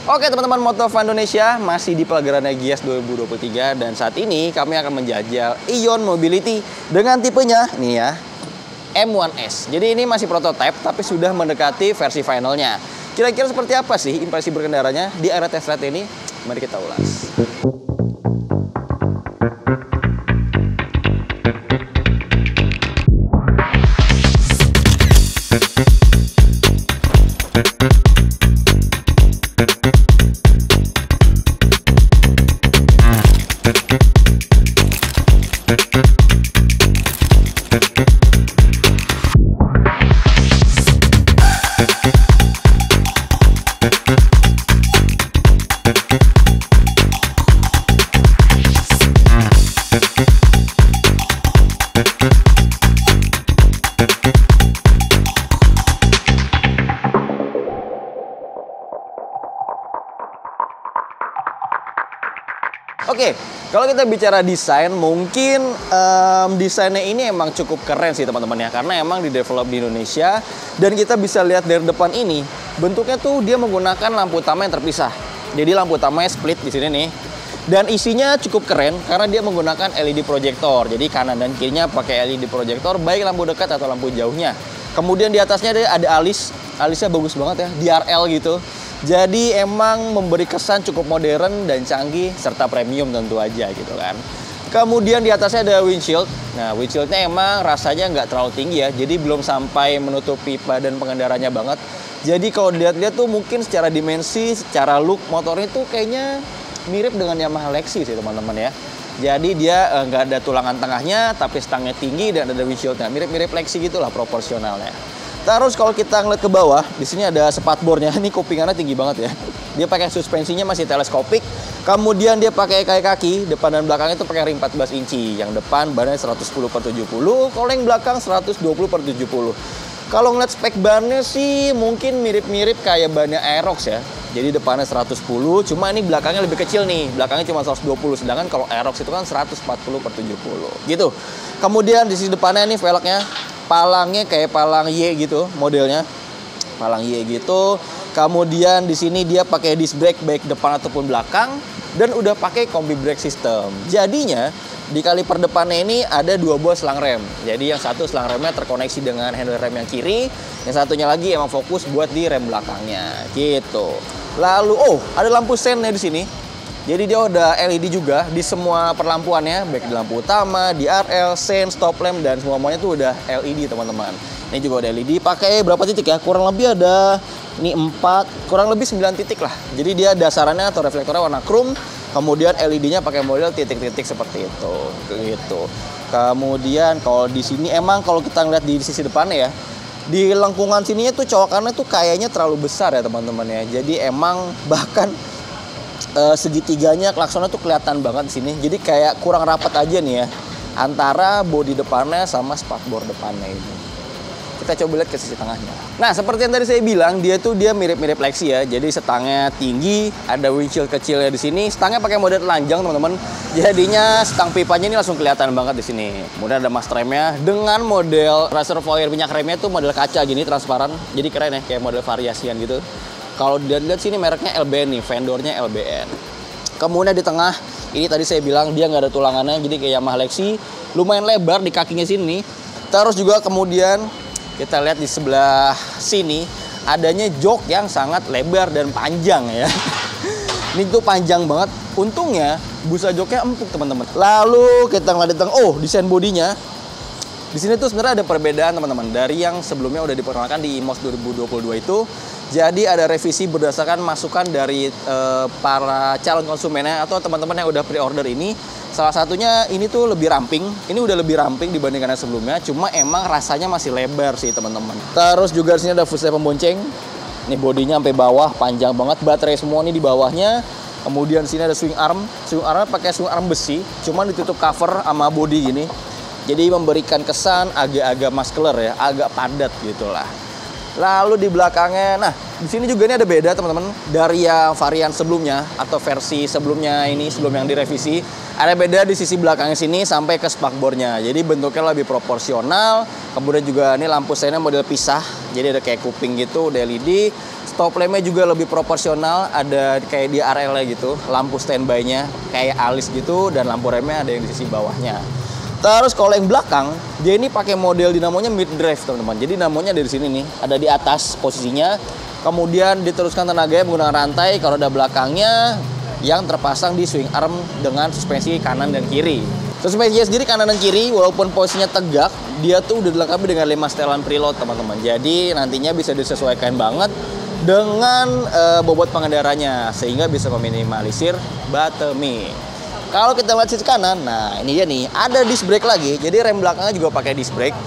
Oke teman-teman Motovun Indonesia, masih di pelajaran Gias 2023 dan saat ini kami akan menjajal Ion Mobility dengan tipenya nih ya, M1S. Jadi ini masih prototipe tapi sudah mendekati versi finalnya. Kira-kira seperti apa sih impresi berkendaranya di area test ride ini? Mari kita ulas. Oke, kalau kita bicara desain, mungkin desainnya ini emang cukup keren sih teman-teman ya, karena emang di-develop di Indonesia dan kita bisa lihat dari depan ini bentuknya tuh dia menggunakan lampu utama yang terpisah. Jadi lampu utamanya split di sini nih. Dan isinya cukup keren karena dia menggunakan LED projector. Jadi kanan dan kirinya pakai LED projector, baik lampu dekat atau lampu jauhnya. Kemudian di atasnya ada alisnya bagus banget ya, DRL gitu. Jadi emang memberi kesan cukup modern dan canggih serta premium tentu aja gitu kan. Kemudian di atasnya ada windshield. Nah, windshieldnya emang rasanya nggak terlalu tinggi ya. Jadi belum sampai menutup pipa dan pengendaranya banget. Jadi kalau dilihat-lihat tuh mungkin secara dimensi, secara look motornya tuh kayaknya mirip dengan Yamaha Lexi sih teman-teman ya. Jadi dia nggak ada tulangan tengahnya, tapi stangnya tinggi dan ada windshieldnya. Mirip-mirip Lexi gitulah proporsionalnya. Terus kalau kita ngeliat ke bawah, di sini ada spatbornya. Ini kupingannya tinggi banget ya. Dia pakai suspensinya masih teleskopik. Kemudian dia pakai kaki, depan dan belakangnya itu pakai ring 14 inci. Yang depan bannya 110/70, kalau yang belakang 120/70. Kalau ngeliat spek bannya sih mungkin mirip-mirip kayak bannya Aerox ya. Jadi depannya 110, cuma ini belakangnya lebih kecil nih. Belakangnya cuma 120, sedangkan kalau Aerox itu kan 140/70 gitu. Kemudian di sisi depannya ini velgnya, palangnya kayak palang Y gitu modelnya. Palang Y gitu. Kemudian di sini dia pakai disc brake baik depan ataupun belakang dan udah pakai kombi brake system. Jadinya di kaliper depannya ini ada 2 buah selang rem. Jadi yang satu selang remnya terkoneksi dengan handle rem yang kiri, yang satunya lagi emang fokus buat di rem belakangnya gitu. Lalu ada lampu sennya di sini. Jadi dia udah LED juga di semua perlampuannya, baik di lampu utama, di RL, sen, stop lamp dan semuanya tuh udah LED teman-teman. Ini juga udah LED. Pakai berapa titik ya? Kurang lebih ada ini 4, kurang lebih 9 titik lah. Jadi dia dasarannya atau reflektornya warna chrome. Kemudian LED-nya pakai model titik-titik seperti itu, gitu. Kemudian kalau di sini emang kalau kita ngeliat di sisi depannya ya, di lengkungan sininya tuh cowokannya tuh kayaknya terlalu besar ya teman-teman ya. Jadi emang bahkan segitiganya klaksonnya tuh kelihatan banget di sini. Jadi kayak kurang rapat aja nih ya antara bodi depannya sama spakbor depannya ini. Kita coba lihat ke sisi tengahnya. Nah, seperti yang tadi saya bilang, dia mirip-mirip Lexi ya. Jadi stangnya tinggi, ada windshield kecilnya di sini. Stangnya pakai model telanjang, teman-teman. Jadinya stang pipanya ini langsung kelihatan banget di sini. Kemudian ada master remnya dengan model reservoir minyak remnya tuh model kaca gini transparan. Jadi keren ya, kayak model variasian gitu. Kalau dilihat sini mereknya LBN nih, vendornya LBN. Kemudian di tengah, ini tadi saya bilang dia nggak ada tulangannya, jadi kayak Yamaha Lexi. Lumayan lebar di kakinya sini. Terus juga kemudian kita lihat di sebelah sini adanya jok yang sangat lebar dan panjang ya. Ini tuh panjang banget. Untungnya busa joknya empuk teman-teman. Lalu kita ngeliat di tengah, desain bodinya. Di sini tuh sebenarnya ada perbedaan teman-teman dari yang sebelumnya udah diperkenalkan di IMOS 2022 itu. Jadi ada revisi berdasarkan masukan dari para calon konsumennya atau teman-teman yang udah pre-order ini. Salah satunya ini tuh lebih ramping. Ini udah lebih ramping dibandingkan yang sebelumnya. Cuma emang rasanya masih lebar sih teman-teman. Terus juga di sini ada footstep pembonceng. Ini bodinya sampai bawah, panjang banget. Baterai semua ini di bawahnya. Kemudian di sini ada swing arm. Swing armnya pakai swing arm besi. Cuma ditutup cover sama bodi gini. Jadi memberikan kesan agak-agak muscular ya, agak padat gitulah. Lalu di belakangnya, nah Di sini juga ini ada beda teman-teman dari yang varian sebelumnya atau versi sebelumnya ini sebelum yang direvisi. Ada beda di sisi belakangnya sini sampai ke spakbornya. Jadi bentuknya lebih proporsional. Kemudian juga ini lampu seinnya model pisah. Jadi ada kayak kuping gitu, udah LED. Stop lampnya juga lebih proporsional. Ada kayak di RL-nya gitu. Lampu standby-nya kayak alis gitu dan lampu remnya ada yang di sisi bawahnya. Terus kalau yang belakang, dia ini pakai model dinamonya mid drive teman-teman. Jadi dinamonya dari sini nih, ada di atas posisinya. Kemudian diteruskan tenaganya menggunakan rantai kalau ada belakangnya yang terpasang di swing arm dengan suspensi kanan dan kiri. Suspensinya sendiri kanan dan kiri walaupun posisinya tegak, dia tuh udah dilengkapi dengan 5 setelan preload teman-teman. Jadi nantinya bisa disesuaikan banget dengan bobot pengendaranya sehingga bisa meminimalisir bottoming. Kalau kita lihat sisi kanan, nah ini dia nih, ada disc brake lagi. Jadi rem belakangnya juga pakai disc brake.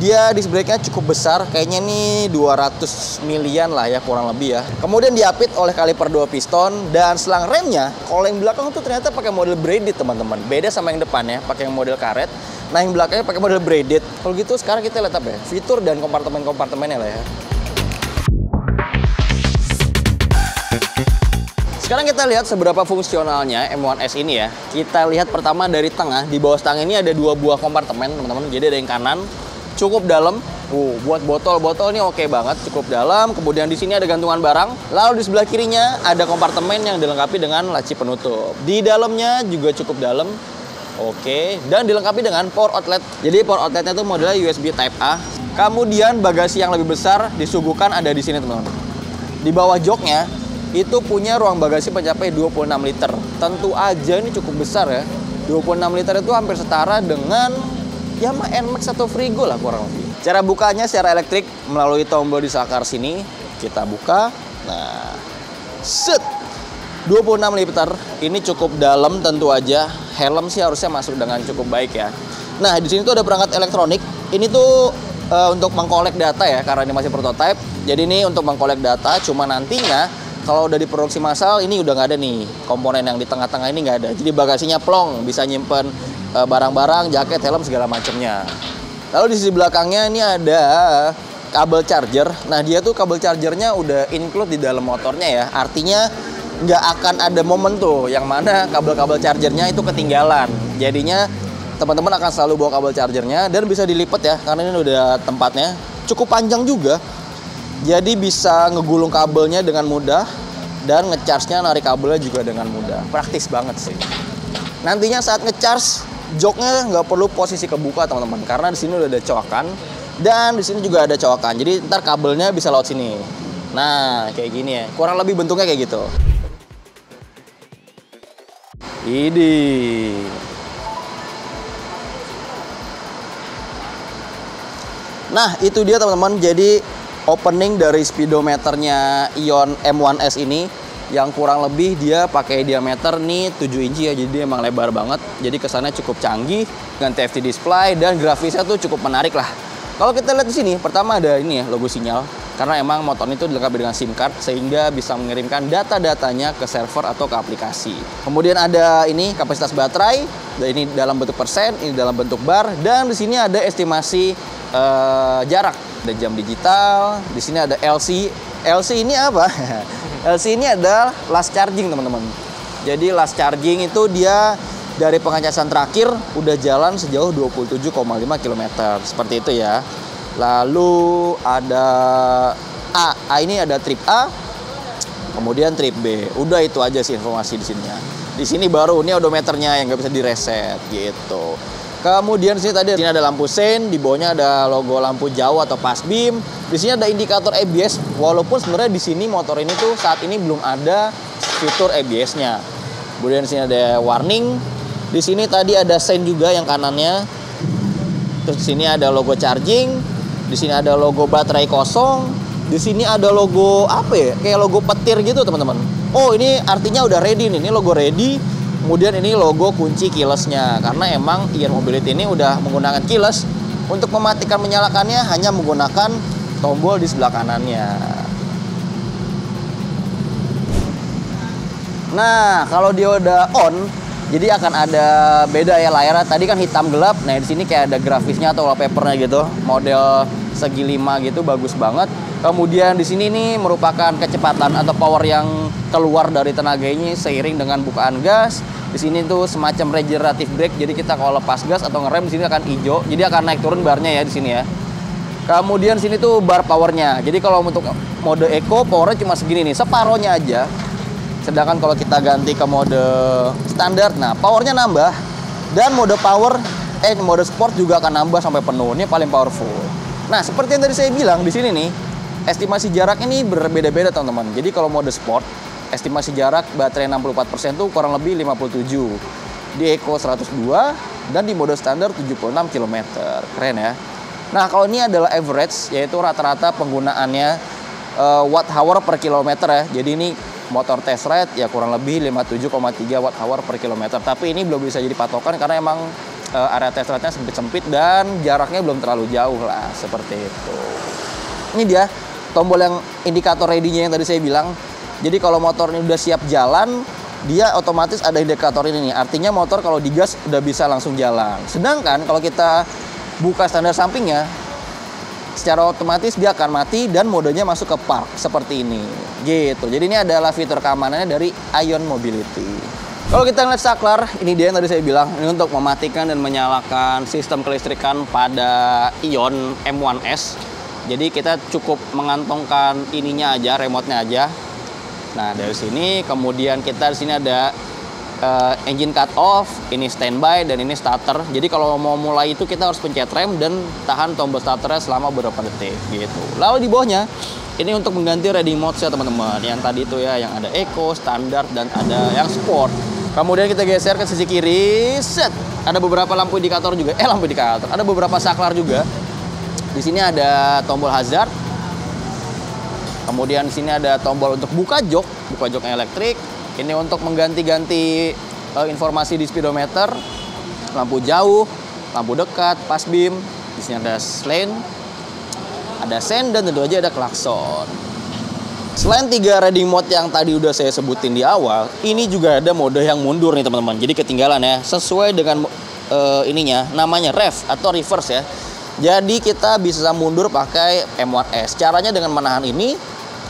Dia disc brake-nya cukup besar, kayaknya nih 200 milian lah ya, kurang lebih ya. Kemudian diapit oleh kaliper 2 piston, dan selang remnya, kalau yang belakang tuh ternyata pakai model braided teman-teman. Beda sama yang depan ya, pakai yang model karet. Nah yang belakangnya pakai model braided. Kalau gitu sekarang kita lihat apa ya, fitur dan kompartemen-kompartemennya lah ya. Sekarang kita lihat seberapa fungsionalnya M1S ini ya. Kita lihat pertama dari tengah, di bawah stang ini ada 2 buah kompartemen teman-teman. Jadi ada yang kanan, cukup dalam. Buat botol-botol ini oke banget, cukup dalam. Kemudian di sini ada gantungan barang. Lalu di sebelah kirinya ada kompartemen yang dilengkapi dengan laci penutup. Di dalamnya juga cukup dalam. Oke, dan dilengkapi dengan power outlet. Jadi power outletnya itu modelnya USB Type A. Kemudian bagasi yang lebih besar disuguhkan ada di sini teman-teman. Di bawah joknya itu punya ruang bagasi mencapai 26 liter. Tentu aja ini cukup besar ya. 26 liter itu hampir setara dengan Yamaha NMAX atau Frigo lah kurang lebih. Cara bukanya secara elektrik melalui tombol di sakar sini. Kita buka. Nah, set. 26 liter. Ini cukup dalam tentu aja. Helm sih harusnya masuk dengan cukup baik ya. Nah, di sini tuh ada perangkat elektronik. Ini tuh untuk mengkolek data ya, karena ini masih prototype. Jadi ini untuk mengkolek data, cuma nantinya kalau udah diproduksi massal, ini udah nggak ada nih. Komponen yang di tengah-tengah ini nggak ada. Jadi bagasinya plong, bisa nyimpen barang-barang, jaket, helm, segala macamnya. Lalu di sisi belakangnya ini ada kabel charger. Nah dia tuh kabel chargernya udah include di dalam motornya ya. Artinya nggak akan ada momen tuh yang mana kabel-kabel chargernya itu ketinggalan. Jadinya teman-teman akan selalu bawa kabel chargernya dan bisa dilipat ya. Karena ini udah tempatnya cukup panjang juga. Jadi bisa ngegulung kabelnya dengan mudah dan ngecharge-nya narik kabelnya juga dengan mudah. Praktis banget sih. Nantinya saat ngecharge, joknya nggak perlu posisi kebuka teman-teman, karena di sini udah ada coakan dan di sini juga ada coakan. Jadi ntar kabelnya bisa lewat sini. Nah kayak gini ya. Kurang lebih bentuknya kayak gitu. Ini. Nah itu dia teman-teman. Jadi opening dari speedometernya Ion M1S ini yang kurang lebih dia pakai diameter nih 7 inci ya, jadi emang lebar banget. Jadi kesannya cukup canggih dengan TFT display dan grafisnya tuh cukup menarik lah. Kalau kita lihat di sini, pertama ada ini ya logo sinyal, karena emang motor itu dilengkapi dengan SIM card sehingga bisa mengirimkan data-datanya ke server atau ke aplikasi. Kemudian ada ini kapasitas baterai, ini dalam bentuk persen, ini dalam bentuk bar, dan di sini ada estimasi jarak. Ada jam digital, di sini ada LC. LC ini apa? LC ini adalah last charging teman-teman. Jadi last charging itu dia dari pengecasan terakhir udah jalan sejauh 27,5 km. Seperti itu ya. Lalu ada A ini ada trip A, kemudian trip B. Udah itu aja sih informasi di sini ya. Di sini baru ini odometernya yang nggak bisa direset gitu. Kemudian di sini ada lampu sein, di bawahnya ada logo lampu jauh atau pass beam. Di sini ada indikator ABS, walaupun sebenarnya di sini motor ini tuh saat ini belum ada fitur ABS-nya. Kemudian di sini ada warning. Di sini tadi ada sein juga yang kanannya. Terus di sini ada logo charging. Di sini ada logo baterai kosong. Di sini ada logo apa ya? Kayak logo petir gitu teman-teman. Oh ini artinya udah ready nih. Ini logo ready. Kemudian ini logo kunci keyless-nya, karena emang Ion Mobility ini udah menggunakan keyless. Untuk mematikan menyalakannya hanya menggunakan tombol di sebelah kanannya. Nah, kalau dia udah on, jadi akan ada beda ya layarnya. Tadi kan hitam gelap, nah di sini kayak ada grafisnya atau wallpapernya gitu. Model segi 5 gitu, bagus banget. Kemudian di sini nih merupakan kecepatan atau power yang keluar dari tenaga ini seiring dengan bukaan gas. Di sini tuh semacam regenerative brake. Jadi kita kalau lepas gas atau ngerem di sini akan hijau. Jadi akan naik turun barnya ya di sini ya. Kemudian di sini tuh bar powernya. Jadi kalau untuk mode eco powernya cuma segini nih, separohnya aja. Sedangkan kalau kita ganti ke mode standar, nah powernya nambah. Dan mode mode sport juga akan nambah sampai penuh. Ini paling powerful. Nah, seperti yang tadi saya bilang di sini nih, estimasi jarak ini berbeda-beda teman-teman. Jadi kalau mode sport, estimasi jarak baterai 64% tuh kurang lebih 57. Di Eco 102 dan di mode standar 76 km. Keren ya. Nah, kalau ini adalah average, yaitu rata-rata penggunaannya watt hour per kilometer ya. Jadi ini motor test ride ya kurang lebih 57,3 watt hour per kilometer. Tapi ini belum bisa jadi patokan karena emang area test ride-nya sempit-sempit dan jaraknya belum terlalu jauh lah, seperti itu. Ini dia tombol yang indikator ready-nya yang tadi saya bilang. Jadi kalau motor ini udah siap jalan, dia otomatis ada indikator ini nih. Artinya motor kalau digas udah bisa langsung jalan. Sedangkan kalau kita buka standar sampingnya, secara otomatis dia akan mati dan modenya masuk ke park seperti ini. Gitu. Jadi ini adalah fitur keamanannya dari Ion Mobility. Kalau kita ngeliat saklar, ini dia yang tadi saya bilang, ini untuk mematikan dan menyalakan sistem kelistrikan pada Ion M1S. Jadi kita cukup mengantongkan ininya aja, remote-nya aja. Nah, dari sini kemudian kita di sini ada engine cut off, ini standby dan ini starter. Jadi kalau mau mulai itu kita harus pencet rem dan tahan tombol starternya selama beberapa detik gitu. Lalu di bawahnya ini untuk mengganti riding mode ya teman-teman. Yang tadi itu ya yang ada eco, standar dan ada yang sport. Kemudian kita geser ke sisi kiri, set. Ada beberapa lampu indikator juga. Lampu indikator. Ada beberapa saklar juga. Di sini ada tombol hazard. Kemudian di sini ada tombol untuk buka joknya elektrik. Ini untuk mengganti-ganti informasi di speedometer, lampu jauh, lampu dekat, pas beam. Di sini ada lane, ada sen dan tentu aja ada klakson. Selain 3 riding mode yang tadi udah saya sebutin di awal, ini juga ada mode yang mundur nih teman-teman. Jadi ketinggalan ya, sesuai dengan ininya, namanya rev atau reverse ya. Jadi kita bisa mundur pakai M1S. Caranya dengan menahan ini,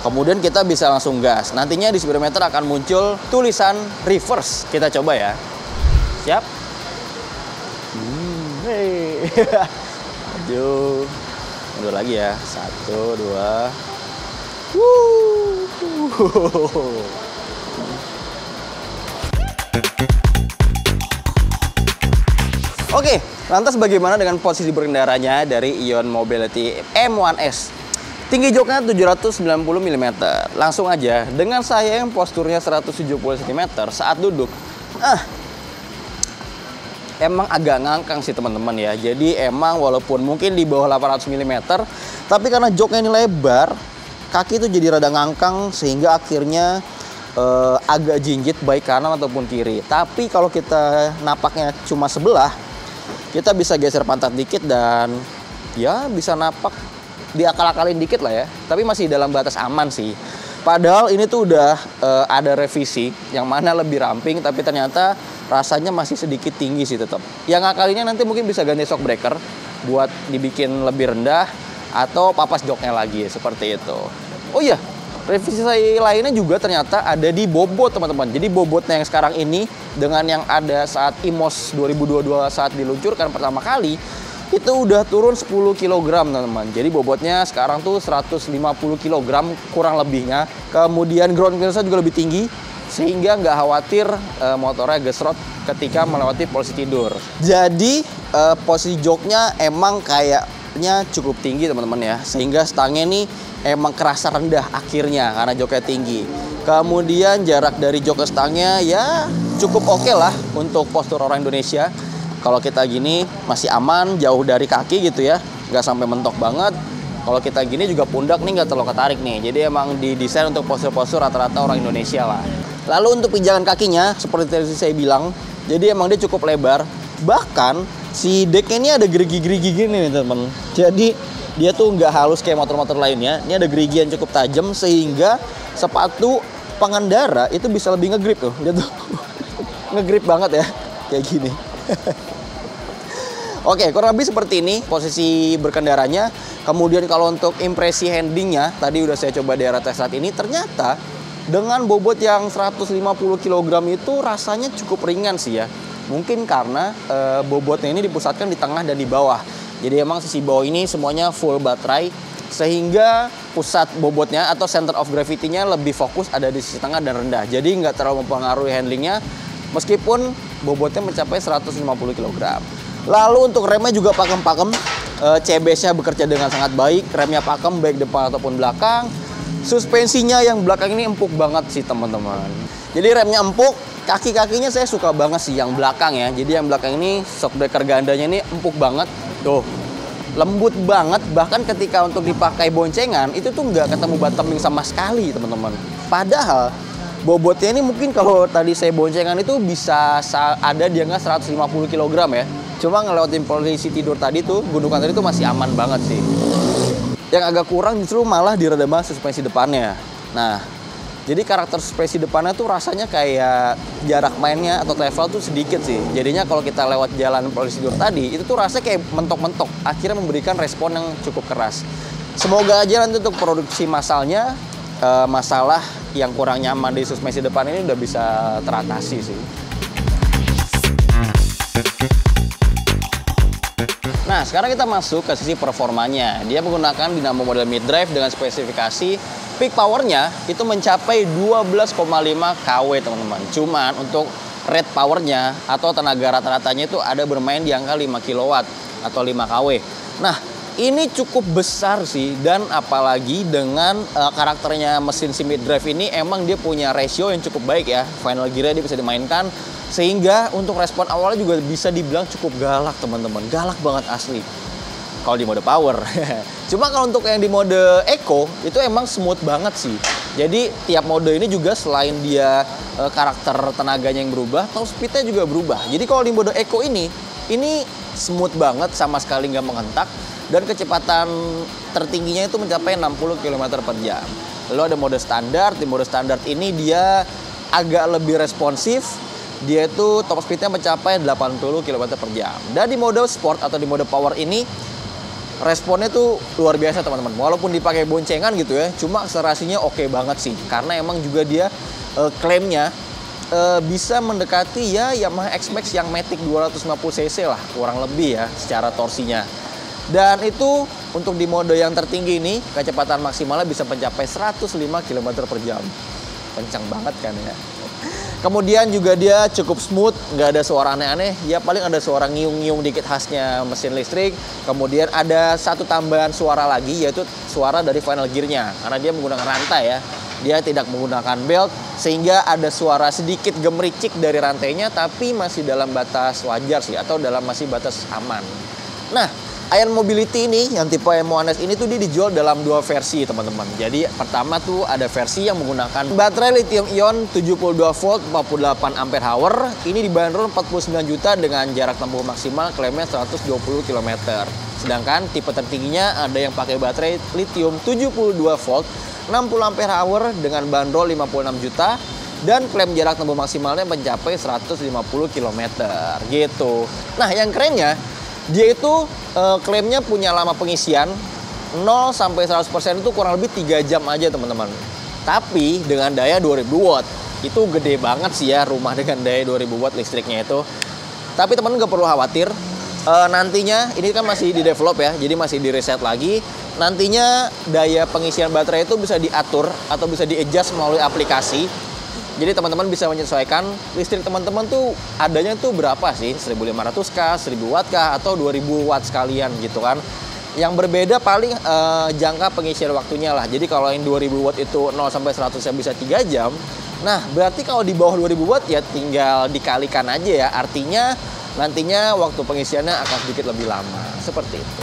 kemudian kita bisa langsung gas. Nantinya di speedometer akan muncul tulisan reverse. Kita coba ya. Siap? Hey. Maju. Mundur lagi ya. 1, 2. Oke, lantas bagaimana dengan posisi berkendaranya dari Ion Mobility M1S? Tinggi joknya 790 mm. Langsung aja, dengan saya yang posturnya 170 cm saat duduk, emang agak ngangkang sih teman-teman ya. Jadi emang walaupun mungkin di bawah 800 mm, tapi karena joknya ini lebar, kaki itu jadi rada ngangkang sehingga akhirnya agak jinjit baik kanan ataupun kiri. Tapi kalau kita napaknya cuma sebelah, kita bisa geser pantat dikit dan ya bisa napak diakal-akalin dikit lah ya. Tapi masih dalam batas aman sih. Padahal ini tuh udah ada revisi yang mana lebih ramping, tapi ternyata rasanya masih sedikit tinggi sih tetap. Yang akalinya nanti mungkin bisa ganti shock breaker buat dibikin lebih rendah atau papas joknya lagi seperti itu. Oh iya, revisi lainnya juga ternyata ada di bobot teman-teman. Jadi bobotnya yang sekarang ini dengan yang ada saat IMOS 2022 saat diluncurkan pertama kali itu udah turun 10 kg teman-teman. Jadi bobotnya sekarang tuh 150 kg kurang lebihnya. Kemudian ground clearance juga lebih tinggi sehingga nggak khawatir motornya gesrot ketika melewati posisi tidur. Jadi posisi joknya emang kayaknya cukup tinggi teman-teman ya, sehingga stangnya nih emang kerasa rendah akhirnya karena joknya tinggi. Kemudian jarak dari jok ke stangnya ya cukup oke lah untuk postur orang Indonesia. Kalau kita gini masih aman, jauh dari kaki gitu ya, nggak sampai mentok banget. Kalau kita gini juga pundak nih nggak terlalu ketarik nih. Jadi emang didesain untuk postur-postur rata-rata orang Indonesia lah. Lalu untuk pinjangan kakinya, seperti tadi saya bilang, jadi emang dia cukup lebar. Bahkan si decknya ini ada gerigi-gerigi gini nih teman. Jadi dia tuh nggak halus kayak motor-motor lainnya. Ini ada gerigi yang cukup tajam sehingga sepatu pengendara itu bisa lebih ngegrip tuh. Dia tuh ngegrip banget ya, kayak gini. Oke, kurang lebih seperti ini posisi berkendaranya. Kemudian kalau untuk impresi handlingnya, tadi udah saya coba di era tes saat ini, ternyata dengan bobot yang 150 kg itu rasanya cukup ringan sih ya. Mungkin karena bobotnya ini dipusatkan di tengah dan di bawah. Jadi emang sisi bawah ini semuanya full baterai, sehingga pusat bobotnya atau center of gravity-nya lebih fokus ada di sisi tengah dan rendah. Jadi nggak terlalu mempengaruhi handlingnya meskipun bobotnya mencapai 150 kg. Lalu untuk remnya juga pakem-pakem, CBS-nya bekerja dengan sangat baik, remnya pakem baik depan ataupun belakang. Suspensinya yang belakang ini empuk banget sih teman-teman. Jadi remnya empuk, kaki-kakinya saya suka banget sih yang belakang ya. Jadi yang belakang ini shock breaker gandanya ini empuk banget. Tuh, lembut banget. Bahkan ketika untuk dipakai boncengan, itu tuh nggak ketemu bottoming sama sekali teman-teman. Padahal bobotnya ini mungkin kalau tadi saya boncengan itu bisa ada di angka 150 kg ya. Cuma ngelewatin posisi tidur tadi tuh, gundukan tadi tuh masih aman banget sih. Yang agak kurang justru malah di redama suspensi depannya. Nah, jadi karakter suspensi depannya tuh rasanya kayak jarak mainnya atau travel tuh sedikit sih. Jadinya kalau kita lewat jalan posisi tidur tadi, itu tuh rasanya kayak mentok-mentok. Akhirnya memberikan respon yang cukup keras. Semoga aja nanti untuk produksi massalnya, masalah yang kurang nyaman di suspensi depan ini udah bisa teratasi sih. Nah, sekarang kita masuk ke sisi performanya. Dia menggunakan dinamo model mid-drive dengan spesifikasi peak powernya itu mencapai 12,5 kW, teman-teman. Cuman untuk rate powernya atau tenaga rata-ratanya itu ada bermain di angka 5 kW atau 5 kW. Nah, ini cukup besar sih, dan apalagi dengan karakternya mesin si mid-drive ini emang dia punya ratio yang cukup baik ya. Final gear-nya dia bisa dimainkan, sehingga untuk respon awalnya juga bisa dibilang cukup galak teman-teman. Galak banget asli kalau di mode power. Cuma kalau untuk yang di mode eco itu emang smooth banget sih. Jadi tiap mode ini juga selain dia karakter tenaganya yang berubah, top speednya juga berubah. Jadi kalau di mode eco ini smooth banget, sama sekali nggak menghentak, dan kecepatan tertingginya itu mencapai 60 km per jam. Lalu ada mode standar. Di mode standar ini dia agak lebih responsif. Dia itu top speednya mencapai 80 km per jam. Dan di mode sport atau di mode power ini responnya tuh luar biasa teman-teman. Walaupun dipakai boncengan gitu ya, cuma akselerasinya oke banget sih. Karena emang juga dia klaimnya bisa mendekati ya Yamaha X-Max yang Matic 250cc lah, kurang lebih ya secara torsinya. Dan itu untuk di mode yang tertinggi ini kecepatan maksimalnya bisa mencapai 105 km per jam. Kencang banget kan ya. Kemudian juga dia cukup smooth, nggak ada suara aneh-aneh. Ya paling ada suara ngiung-ngiung dikit khasnya mesin listrik. Kemudian ada satu tambahan suara lagi, yaitu suara dari final gear-nya. Karena dia menggunakan rantai ya. Dia tidak menggunakan belt, sehingga ada suara sedikit gemericik dari rantainya, tapi masih dalam batas wajar sih, atau dalam masih batas aman. Nah, Ion Mobility ini yang tipe M1S ini tuh dia dijual dalam dua versi teman-teman. Jadi pertama tuh ada versi yang menggunakan baterai lithium ion 72 volt 48 ampere hour. Ini dibanderol 49 juta dengan jarak tempuh maksimal klaimnya 120 km. Sedangkan tipe tertingginya ada yang pakai baterai lithium 72 volt 60 ampere hour dengan bandrol 56 juta dan klaim jarak tempuh maksimalnya mencapai 150 km gitu. Nah, yang kerennya dia itu klaimnya punya lama pengisian 0 sampai 100% itu kurang lebih 3 jam aja teman-teman. Tapi dengan daya 2000 watt. Itu gede banget sih ya rumah dengan daya 2000 watt listriknya itu. Tapi teman-teman nggak perlu khawatir. Nantinya ini kan masih di develop ya, jadi masih di reset lagi. Nantinya daya pengisian baterai itu bisa diatur atau bisa di-adjust melalui aplikasi. Jadi teman-teman bisa menyesuaikan listrik teman-teman tuh adanya tuh berapa sih, 1500 kah, 1000 watt kah, atau 2000 watt sekalian gitu kan. Yang berbeda paling jangka pengisian waktunya lah. Jadi kalau yang 2000 watt itu 0 sampai 100 yang bisa 3 jam. Nah, berarti kalau di bawah 2000 watt ya tinggal dikalikan aja ya. Artinya nantinya waktu pengisiannya akan sedikit lebih lama. Seperti itu.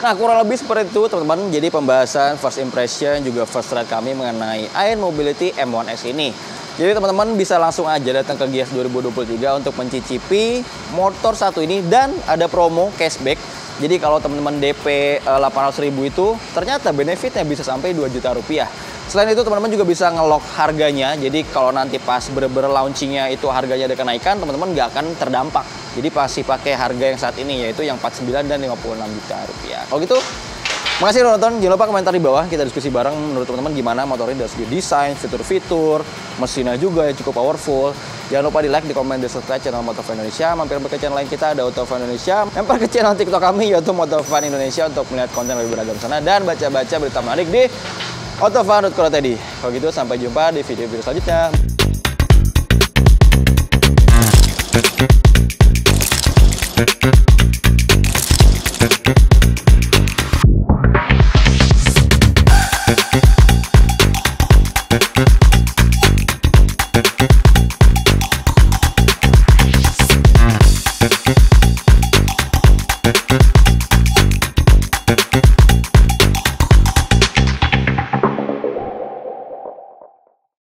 Nah, kurang lebih seperti itu teman-teman. Jadi pembahasan first impression juga first ride kami mengenai Ion Mobility M1S ini. Jadi teman-teman bisa langsung aja datang ke Gias 2023 untuk mencicipi motor satu ini, dan ada promo cashback. Jadi kalau teman-teman DP 800.000 itu ternyata benefitnya bisa sampai 2 juta rupiah. Selain itu teman-teman juga bisa nge-lock harganya. Jadi kalau nanti pas bener-bener launchingnya itu harganya ada kenaikan, teman-teman nggak akan terdampak. Jadi pasti pakai harga yang saat ini, yaitu yang 49 dan 56 juta rupiah. Kalau gitu, makasih udah nonton. Jangan lupa komentar di bawah, kita diskusi bareng menurut teman-teman gimana motor ini dari segi desain, fitur-fitur, mesinnya juga yang cukup powerful. Jangan lupa di like, di komen, di subscribe channel Motovun Indonesia. Mampir ke channel lain kita, ada Motovun Indonesia. Mampir ke channel TikTok kami, yaitu Motovun Indonesia, untuk melihat konten lebih beragam sana dan baca-baca berita menarik di motovun.co.id. Kalau gitu sampai jumpa di video-video selanjutnya.